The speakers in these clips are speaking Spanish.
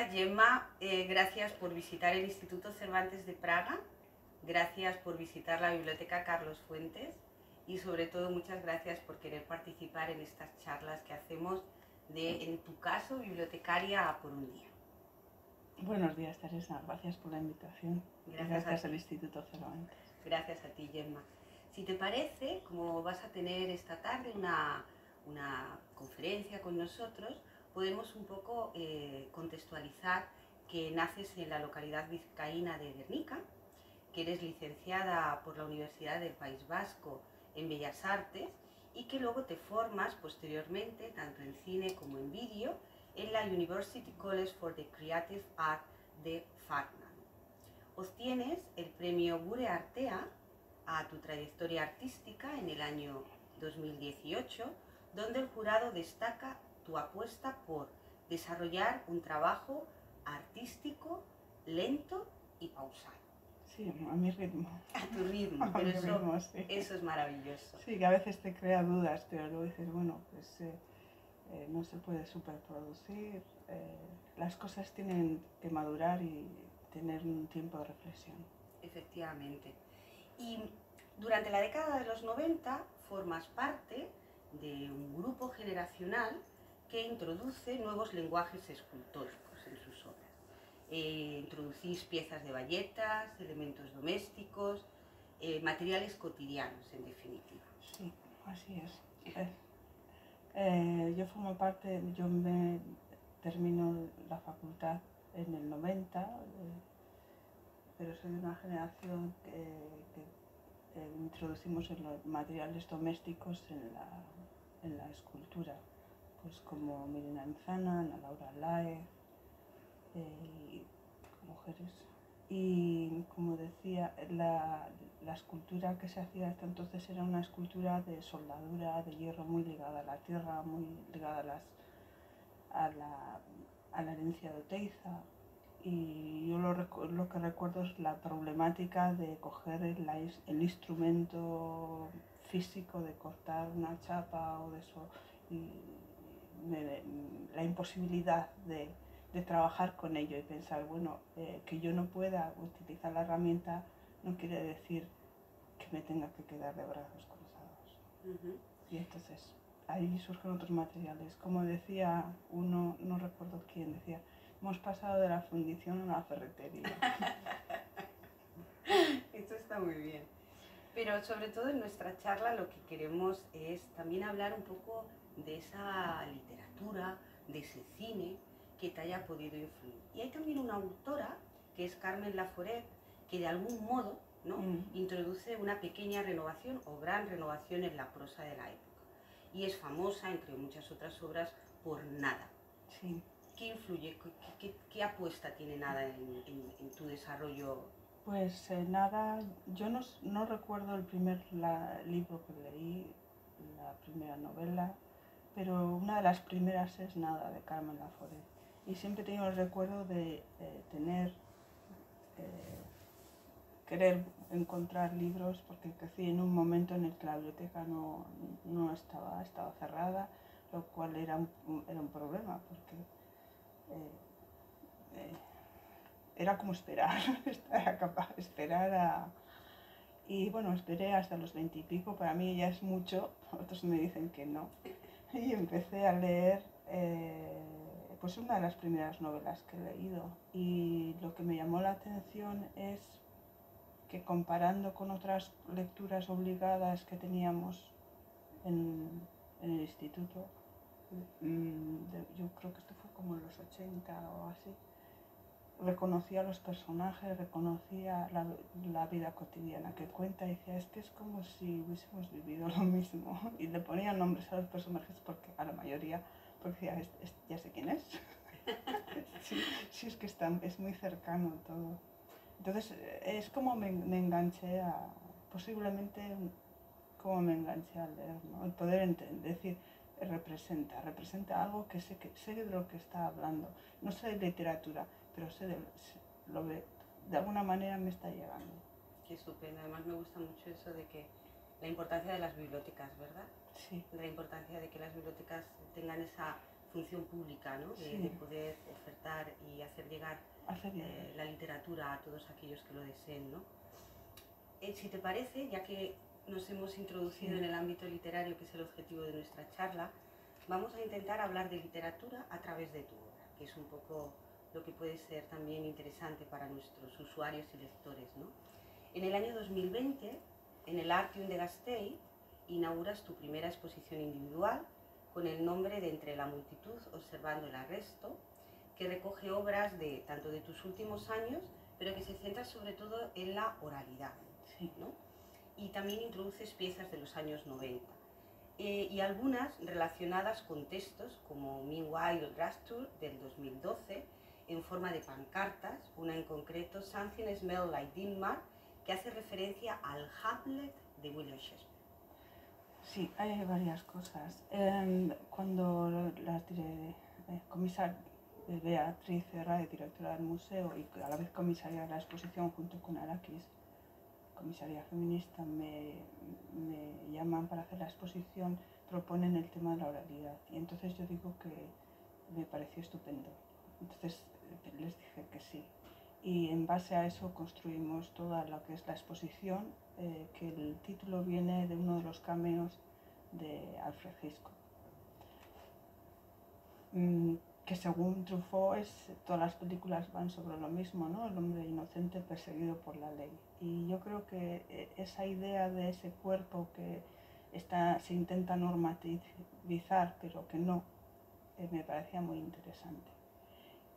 días, Gemma. Gracias por visitar el Instituto Cervantes de Praga, gracias por visitar la Biblioteca Carlos Fuentes y sobre todo muchas gracias por querer participar en estas charlas que hacemos de, en tu caso, bibliotecaria por un día. Buenos días, Teresa. Gracias por la invitación. Gracias al Instituto Cervantes. Gracias a ti, Gemma. Si te parece, como vas a tener esta tarde una conferencia con nosotros, podemos un poco contextualizar que naces en la localidad vizcaína de Guernica, que eres licenciada por la Universidad del País Vasco en Bellas Artes y que luego te formas posteriormente, tanto en cine como en vídeo, en la University College for the Creative Art de Farnham. Obtienes el premio Gure Artea a tu trayectoria artística en el año 2018, donde el jurado destaca tu apuesta por desarrollar un trabajo artístico lento y pausado. Sí, a mi ritmo. A tu ritmo, pero eso es maravilloso. Sí, que a veces te crea dudas, pero luego dices, bueno, pues no se puede superproducir, las cosas tienen que madurar y tener un tiempo de reflexión. Efectivamente. Y durante la década de los 90 formas parte de un grupo generacional que introduce nuevos lenguajes escultóricos en sus obras. Introducís piezas de bayetas, elementos domésticos, materiales cotidianos, en definitiva. Sí, así es. Yo formo parte, yo me termino la facultad en el 90, pero soy de una generación que introducimos los materiales domésticos en la escultura, pues como Mirena Anzana, Ana Laura Laez, mujeres. Y como decía, la escultura que se hacía hasta entonces era una escultura de soldadura, de hierro, muy ligada a la tierra, muy ligada a la herencia de Oteiza. Y yo lo que recuerdo es la problemática de coger el instrumento físico, de cortar una chapa o de eso, y la imposibilidad de trabajar con ello y pensar, bueno, que yo no pueda utilizar la herramienta no quiere decir que me tenga que quedar de brazos cruzados. Y entonces ahí surgen otros materiales. Como decía uno, no recuerdo quién, decía, hemos pasado de la fundición a la ferretería. Esto está muy bien. Pero sobre todo en nuestra charla lo que queremos es también hablar un poco de esa literatura, de ese cine que te haya podido influir. Y hay también una autora, que es Carmen Laforet, que de algún modo, ¿no?, introduce una pequeña renovación o gran renovación en la prosa de la época. Y es famosa, entre muchas otras obras, por Nada. Sí. ¿Qué influye? ¿Qué apuesta tiene Nada en tu desarrollo? Pues Nada, yo no recuerdo el primer libro que leí, la primera novela, pero una de las primeras es Nada, de Carmen Laforet. Y siempre he tenido el recuerdo de querer encontrar libros, porque crecí en un momento en el que la biblioteca no estaba cerrada, lo cual era un problema, porque era como esperar, era capaz de esperar y bueno, esperé hasta los 20 y pico, para mí ya es mucho, otros me dicen que no, y empecé a leer pues una de las primeras novelas que he leído, y lo que me llamó la atención es que comparando con otras lecturas obligadas que teníamos en el instituto, yo creo que esto fue como en los 80 o así, reconocía a los personajes, reconocía la vida cotidiana que cuenta, y decía, es que es como si hubiésemos vivido lo mismo, y le ponía nombres a los personajes, porque a la mayoría, porque decía, ya sé quién es. sí, es que es muy cercano todo. Entonces es como me enganché posiblemente como me enganché a leer, ¿no? El poder decir, representa algo que sé de lo que está hablando, no sé de literatura, pero de alguna manera me está llegando. Qué estupendo, además me gusta mucho eso de que la importancia de las bibliotecas, ¿verdad? Sí. La importancia de que las bibliotecas tengan esa función pública, ¿no? Sí. De poder ofertar y hacer llegar llegar. la literatura a todos aquellos que lo deseen, ¿no? Si te parece, ya que nos hemos introducido en el ámbito literario, que es el objetivo de nuestra charla, vamos a intentar hablar de literatura a través de tu obra, que es un poco lo que puede ser también interesante para nuestros usuarios y lectores, ¿no? En el año 2020, en el Artium de Gasteiz, inauguras tu primera exposición individual con el nombre de Entre la multitud observando el arresto, que recoge obras tanto de tus últimos años, pero que se centra sobre todo en la oralidad, ¿no? Y también introduces piezas de los años 90. Y algunas relacionadas con textos como Meanwhile Rapture del 2012 en forma de pancartas, una en concreto Something Smells Like Denmark, que hace referencia al Hamlet de William Shakespeare. Sí, hay varias cosas. Cuando la comisaria Beatriz Herrade, directora del museo y a la vez comisaria de la exposición junto con Arakis, comisaría feminista, me llaman para hacer la exposición, proponen el tema de la oralidad y entonces yo digo que me pareció estupendo. Entonces les dije que sí y en base a eso construimos toda lo que es la exposición, que el título viene de uno de los cameos de Alfred Hitchcock, que según Truffaut todas las películas van sobre lo mismo, ¿no? El hombre inocente perseguido por la ley. Y yo creo que esa idea de ese cuerpo que se intenta normativizar, pero que no, me parecía muy interesante.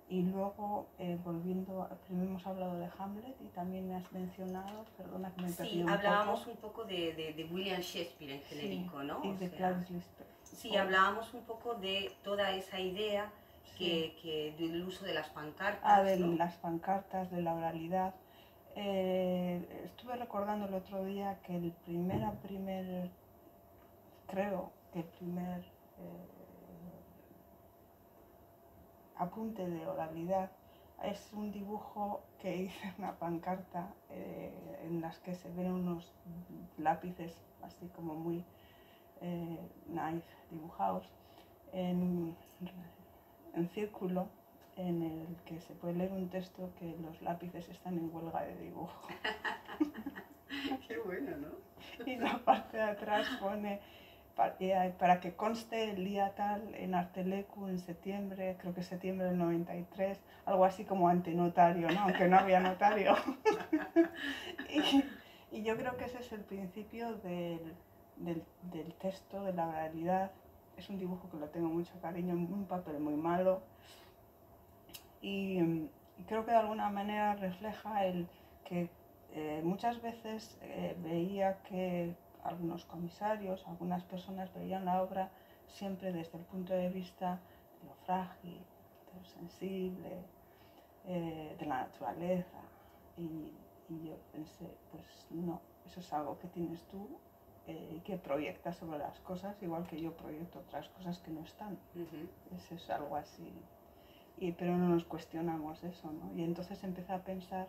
Y luego, volviendo, primero hemos hablado de Hamlet y también me has mencionado, perdona que me he perdido un poco. Sí, hablábamos un poco de William Shakespeare en genérico, sí, ¿no? Y de Clarice Lispector. Sí, hablábamos un poco de toda esa idea que del uso de las pancartas. De las pancartas, de la oralidad. Estuve recordando el otro día que creo que el primer apunte de oralidad es un dibujo que hice, una pancarta en las que se ven unos lápices así como muy naif dibujados en círculo, en el que se puede leer un texto que los lápices están en huelga de dibujo. Qué bueno, ¿no? Y la parte de atrás pone para que conste el día tal en Artelecu en septiembre, creo que septiembre del 93, algo así como ante notario, ¿no? Aunque no había notario. y yo creo que ese es el principio del texto, de la oralidad. Es un dibujo que lo tengo mucho cariño, un papel muy malo. Y creo que de alguna manera refleja el que muchas veces veía que algunos comisarios, algunas personas veían la obra siempre desde el punto de vista de lo frágil, de lo sensible, de la naturaleza. Y yo pensé, pues no, eso es algo que tienes tú y que proyectas sobre las cosas, igual que yo proyecto otras cosas que no están. Eso es algo así. Pero no nos cuestionamos eso, ¿no? Y entonces empecé a pensar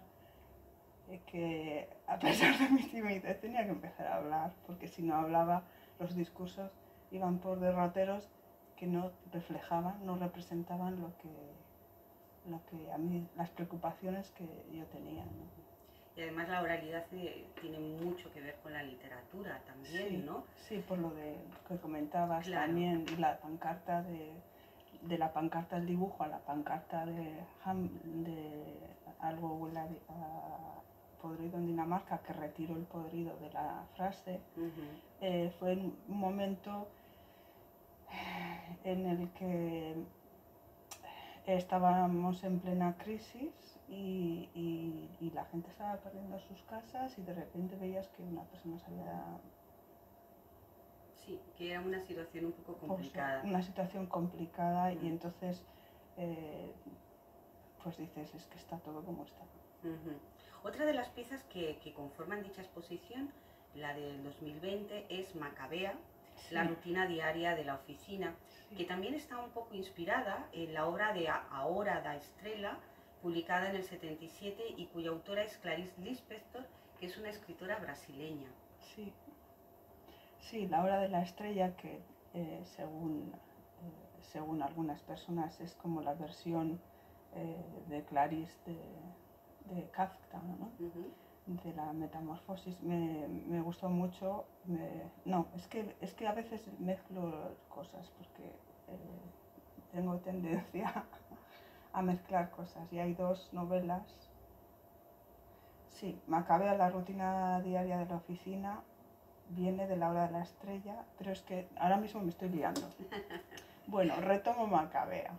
que a pesar de mi timidez tenía que empezar a hablar, porque si no hablaba los discursos iban por derroteros que no reflejaban, no representaban lo que a mí, las preocupaciones que yo tenía, ¿no? Y además la oralidad tiene mucho que ver con la literatura también, sí, ¿no? Sí, por lo que comentabas, claro. También, y la pancarta de la pancarta del dibujo a la pancarta de algo huele a podrido en Dinamarca, que retiró el podrido de la frase. Fue un momento en el que estábamos en plena crisis y la gente estaba perdiendo sus casas y de repente veías que una persona se había... Sí, que era una situación un poco complicada. Una situación complicada y entonces pues dices, es que está todo como está. Otra de las piezas que conforman dicha exposición, la del 2020, es Macabea, la rutina diaria de la oficina, que también está un poco inspirada en la obra de A Hora da Estrela, publicada en el 77 y cuya autora es Clarice Lispector, que es una escritora brasileña. Sí, La Hora de la Estrella, que según según algunas personas es como la versión de Clarice de Kafka, ¿no? De la metamorfosis. Me gustó mucho. No, es que a veces mezclo cosas porque tengo tendencia a mezclar cosas. Y hay dos novelas. Sí, Macabea, la rutina diaria de la oficina, viene de La hora de la estrella, pero es que ahora mismo me estoy liando. Bueno, retomo Macabea.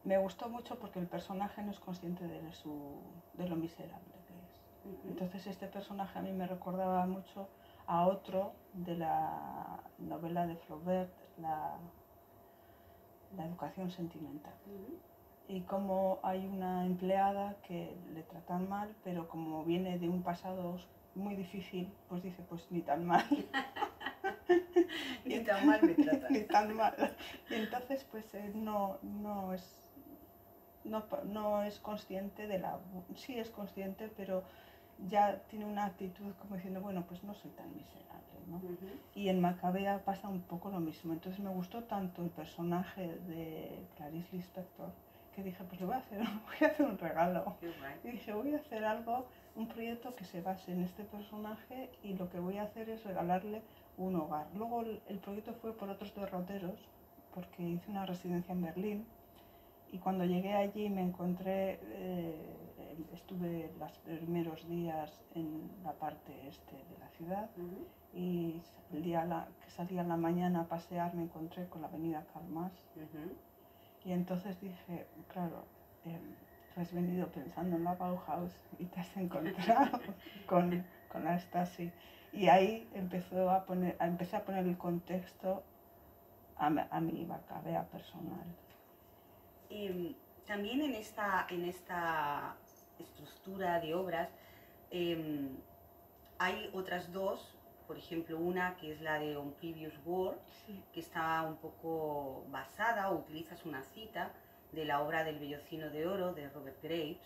Me gustó mucho porque el personaje no es consciente de lo miserable que es. Entonces este personaje a mí me recordaba mucho a otro de la novela de Flaubert, la educación sentimental. Y como hay una empleada que le tratan mal, pero como viene de un pasado muy difícil, pues dice, pues ni tan mal. Ni tan mal me tratan. Ni tan mal. Y entonces pues no es consciente sí es consciente, pero ya tiene una actitud como diciendo, bueno, pues no soy tan miserable, ¿no? Y en Macabea pasa un poco lo mismo. Entonces me gustó tanto el personaje de Clarice Lispector que dije, pues le voy a hacer un regalo. Y dije, voy a hacer un proyecto que se base en este personaje y lo que voy a hacer es regalarle un hogar. Luego el proyecto fue por otros derroteros, porque hice una residencia en Berlín. Y cuando llegué allí me encontré, estuve los primeros días en la parte este de la ciudad y el día que salí a la mañana a pasear me encontré con la avenida Karl Marx. Y entonces dije, claro, tú has venido pensando en la Bauhaus y te has encontrado con la Stasi. Y ahí empecé a poner el contexto a mi Macabea personal. También en esta estructura de obras hay otras dos, por ejemplo una que es la de On Previous War, sí, que está un poco basada o utilizas una cita de la obra del Vellocino de Oro de Robert Graves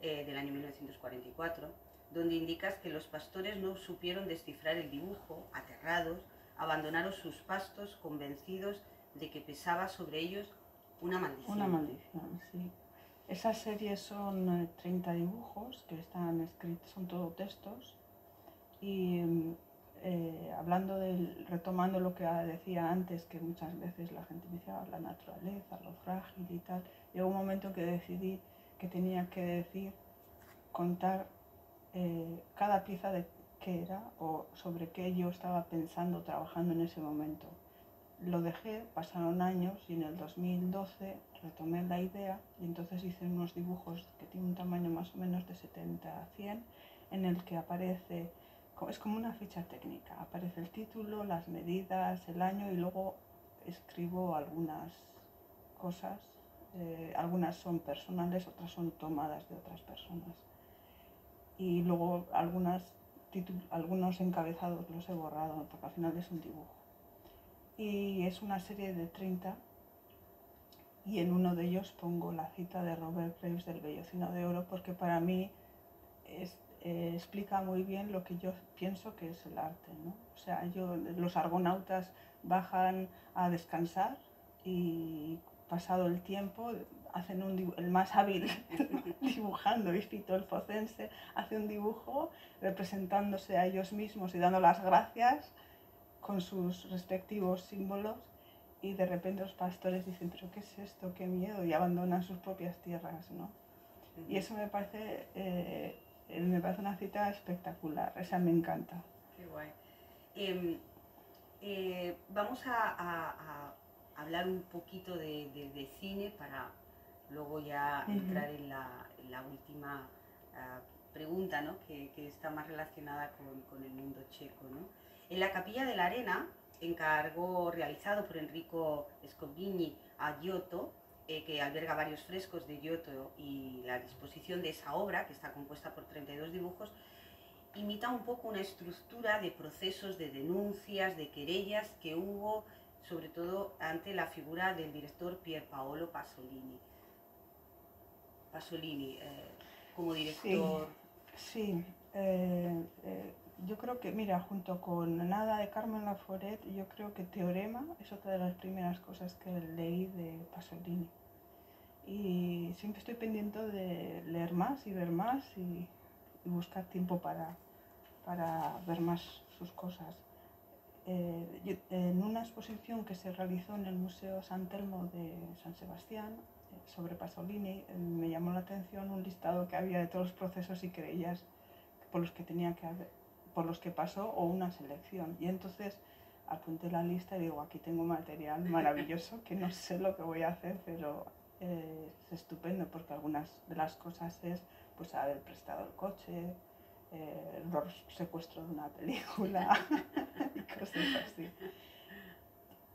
del año 1944, donde indicas que los pastores no supieron descifrar el dibujo, aterrados, abandonaron sus pastos convencidos de que pesaba sobre ellos una maldición. Una maldición, sí. Esas series son 30 dibujos que están escritos, son todo textos. Y retomando lo que decía antes, que muchas veces la gente me decía la naturaleza, lo frágil y tal, llegó un momento en que decidí que tenía que contar cada pieza de qué era o sobre qué yo estaba pensando, trabajando en ese momento. Lo dejé, pasaron años y en el 2012 retomé la idea y entonces hice unos dibujos que tienen un tamaño más o menos de 70 a 100, en el que aparece, es como una ficha técnica, aparece el título, las medidas, el año y luego escribo algunas cosas, algunas son personales, otras son tomadas de otras personas. Y luego algunos encabezados los he borrado porque al final es un dibujo. Y es una serie de 30 y en uno de ellos pongo la cita de Robert Graves del Vellocino de Oro porque para mí explica muy bien lo que yo pienso que es el arte, ¿no? O sea, los argonautas bajan a descansar y pasado el tiempo hacen el más hábil dibujando, y Fito el focense hace un dibujo representándose a ellos mismos y dando las gracias con sus respectivos símbolos y de repente los pastores dicen, pero ¿qué es esto? ¡Qué miedo! Y abandonan sus propias tierras, ¿no? Y eso me parece una cita espectacular, esa me encanta. Qué guay. Vamos a hablar un poquito de cine para luego ya entrar en la última pregunta, ¿no? que está más relacionada con el mundo checo, ¿no? En la Capilla de la Arena, encargo realizado por Enrico Scognini a Giotto, que alberga varios frescos de Giotto, y la disposición de esa obra, que está compuesta por 32 dibujos, imita un poco una estructura de procesos, de denuncias, de querellas que hubo, sobre todo ante la figura del director Pier Paolo Pasolini. Como director. Sí, Yo creo que, mira, junto con Nada de Carmen Laforet, yo creo que Teorema es otra de las primeras cosas que leí de Pasolini. Y siempre estoy pendiente de leer más y ver más y buscar tiempo para ver más sus cosas. En una exposición que se realizó en el Museo San Telmo de San Sebastián sobre Pasolini, me llamó la atención un listado que había de todos los procesos y querellas por los que tenía que haber, por los que pasó, o una selección. Y entonces apunté la lista y digo, aquí tengo material maravilloso que no sé lo que voy a hacer, pero es estupendo porque algunas de las cosas es pues haber prestado el coche, el secuestro de una película y cosas así.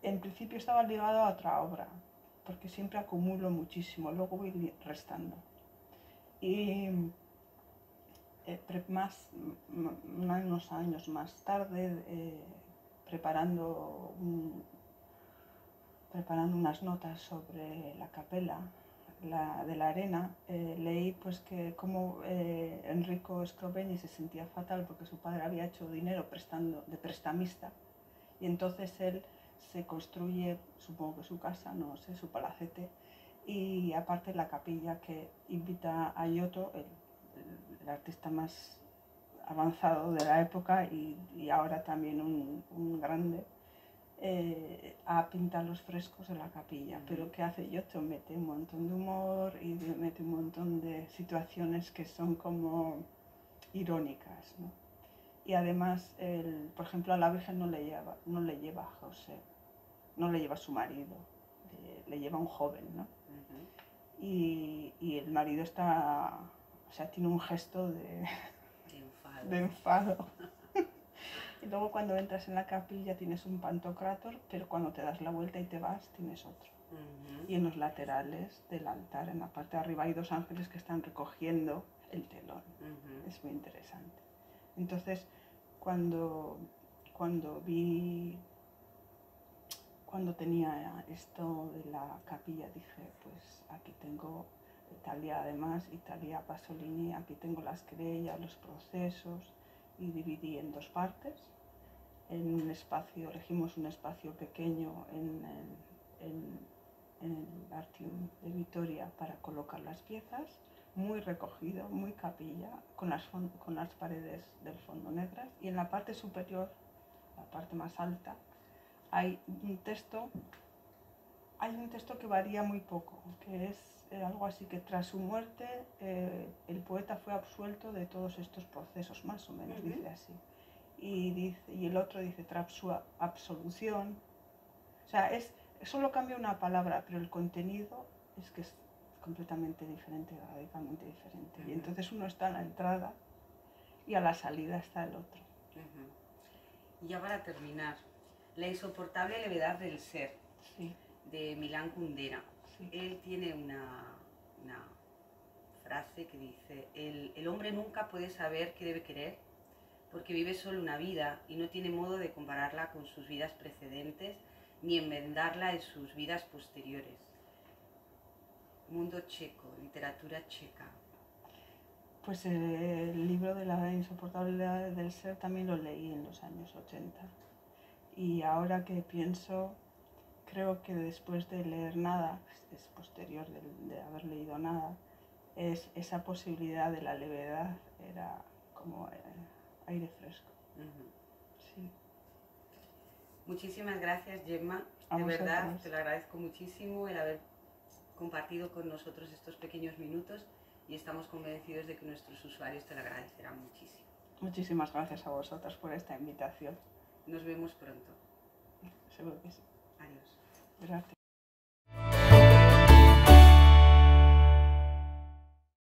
En principio estaba ligado a otra obra, porque siempre acumulo muchísimo, luego voy restando. Y unos años más tarde, preparando unas notas sobre la capela de la Arena, leí pues que como Enrico Scrovegni se sentía fatal porque su padre había hecho dinero de prestamista, y entonces él se construye, supongo que su casa, no sé, su palacete, y aparte la capilla que invita a Giotto, el artista más avanzado de la época y ahora también un grande, a pintar los frescos de la capilla. Pero ¿qué hace Giotto? Mete un montón de humor y mete un montón de situaciones que son como irónicas, ¿no? Y además, por ejemplo, a la Virgen no le lleva a José, no le lleva a su marido, le lleva a un joven, ¿no? Y el marido está, o sea, tiene un gesto de enfado. Y luego cuando entras en la capilla tienes un pantocrátor, pero cuando te das la vuelta y te vas tienes otro. Y en los laterales del altar, en la parte de arriba, hay dos ángeles que están recogiendo el telón. Es muy interesante. Entonces, cuando tenía esto de la capilla, dije, pues aquí tengo Italia, además, Italia Pasolini, aquí tengo las querellas, los procesos, y dividí en dos partes. En un espacio, elegimos un espacio pequeño en el Artium de Vitoria para colocar las piezas, muy recogido, muy capilla, con las paredes del fondo negras, y en la parte superior, la parte más alta, hay un texto que varía muy poco, que es algo así que tras su muerte el poeta fue absuelto de todos estos procesos, más o menos, dice así. Y el otro dice tras su absolución. O sea, solo cambia una palabra, pero el contenido es completamente diferente, radicalmente diferente. Y entonces uno está en la entrada y a la salida está el otro. Y ya para terminar, La insoportable levedad del ser, sí, de Milán Kundera. Sí. Él tiene una frase que dice: el hombre nunca puede saber qué debe querer porque vive solo una vida y no tiene modo de compararla con sus vidas precedentes ni enmendarla en sus vidas posteriores. Mundo checo, literatura checa. Pues el libro de La insoportable levedad del ser también lo leí en los años 80. Y ahora que pienso, creo que después de leer Nada, es posterior de haber leído Nada, esa posibilidad de la levedad era como aire fresco. Sí. Muchísimas gracias, Gemma. De verdad, te lo agradezco muchísimo el haber compartido con nosotros estos pequeños minutos y estamos convencidos de que nuestros usuarios te lo agradecerán muchísimo. Muchísimas gracias a vosotras por esta invitación. Nos vemos pronto. Seguro que sí. Adiós. Gracias.